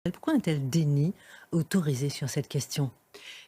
Pourquoi un tel déni autorisé sur cette question?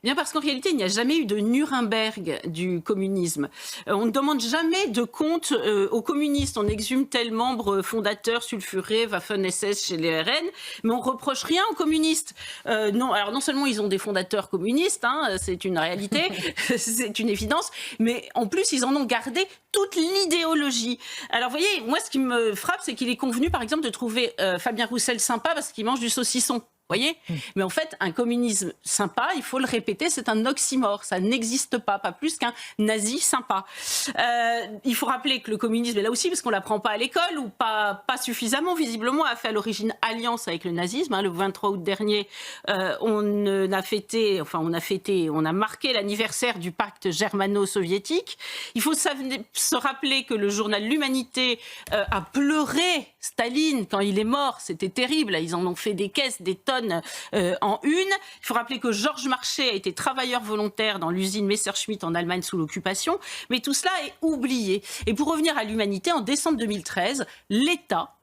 Bien parce qu'en réalité, il n'y a jamais eu de Nuremberg du communisme. On ne demande jamais de compte aux communistes. On exhume tel membre fondateur sulfuré, Waffen-SS chez les RN, mais on reproche rien aux communistes. Non, alors non seulement ils ont des fondateurs communistes, hein, c'est une réalité, c'est une évidence, mais en plus ils en ont gardé toute l'idéologie. Alors vous voyez, moi ce qui me frappe, c'est qu'il est convenu par exemple de trouver Fabien Roussel sympa parce qu'il mange du saucisson. Voyez, mais en fait, un communisme sympa, il faut le répéter, c'est un oxymore, ça n'existe pas plus qu'un nazi sympa. Il faut rappeler que le communisme est là aussi, parce qu'on l'apprend pas à l'école, ou pas suffisamment, visiblement, a fait à l'origine alliance avec le nazisme. Hein. Le 23 août dernier, on a marqué l'anniversaire du pacte germano-soviétique. Il faut se rappeler que le journal L'Humanité a pleuré Staline quand il est mort, c'était terrible, ils en ont fait des caisses, des tonnes en une. Il faut rappeler que Georges Marchais a été travailleur volontaire dans l'usine Messerschmitt en Allemagne sous l'occupation, mais tout cela est oublié. Et pour revenir à l'Humanité, en décembre 2013, l'État,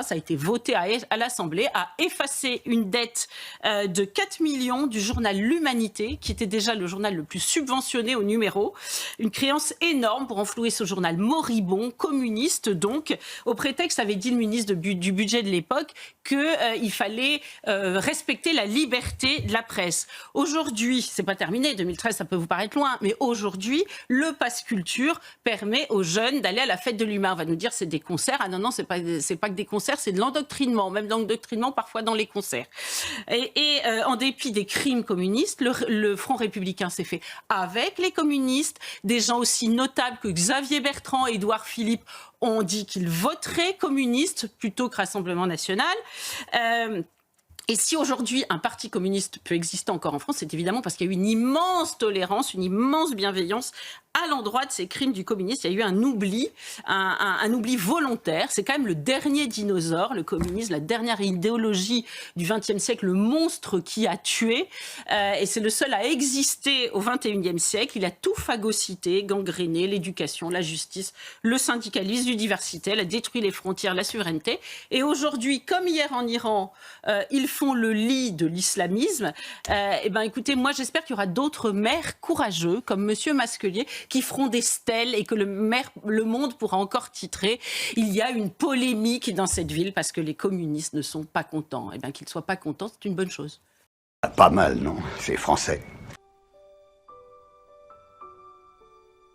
ça a été voté à l'Assemblée, a effacé une dette de 4 millions du journal L'Humanité, qui était déjà le journal le plus subventionné au numéro. Une créance énorme pour enflouer ce journal moribond, communiste donc, au prétexte, avait dit le ministre du budget de l'époque, qu'il fallait respecter la liberté de la presse. Aujourd'hui, c'est pas terminé, 2013 ça peut vous paraître loin, mais aujourd'hui, le pass culture permet aux jeunes d'aller à la fête de l'humain. On va nous dire c'est des concerts. Ah non, c'est pas que des concerts, c'est de l'endoctrinement, même l'endoctrinement parfois dans les concerts. Et en dépit des crimes communistes, le Front républicain s'est fait avec les communistes. Des gens aussi notables que Xavier Bertrand, Édouard Philippe ont dit qu'ils voteraient communistes plutôt que Rassemblement national. Et si aujourd'hui un parti communiste peut exister encore en France, c'est évidemment parce qu'il y a eu une immense tolérance, une immense bienveillance à l'endroit de ces crimes du communisme. Il y a eu un oubli, un oubli volontaire. C'est quand même le dernier dinosaure, le communisme, la dernière idéologie du XXe siècle, le monstre qui a tué. Et c'est le seul à exister au XXIe siècle. Il a tout phagocyté, gangréné, l'éducation, la justice, le syndicalisme, l'université, elle a détruit les frontières, la souveraineté. Et aujourd'hui, comme hier en Iran, ils font le lit de l'islamisme. Eh ben, écoutez, moi j'espère qu'il y aura d'autres maires courageux, comme Monsieur Masquelier, qui feront des stèles et que Le Monde pourra encore titrer. Il y a une polémique dans cette ville parce que les communistes ne sont pas contents. Eh bien, qu'ils ne soient pas contents, c'est une bonne chose. Pas mal, non? C'est français.